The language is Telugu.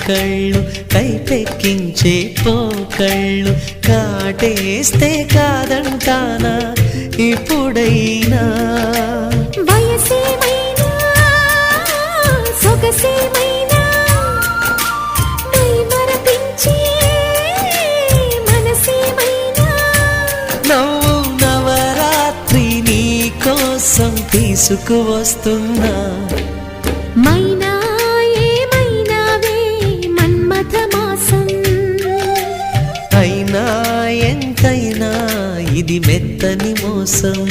కళ్ళు కైపెక్కించే పోకళ్ళు కాటేస్తే కాదంటానా ఇప్పుడైనా వయసేమైనా సొగసేమైనా మై మరపించే మనసేమైనా నవ్వు నవరాత్రి నీ కోసం తీసుకువస్తున్నా మైనా ఏమైనావే మన్మథ మాసం అయినా ఎంతైనా ఇది మెత్తని మోసం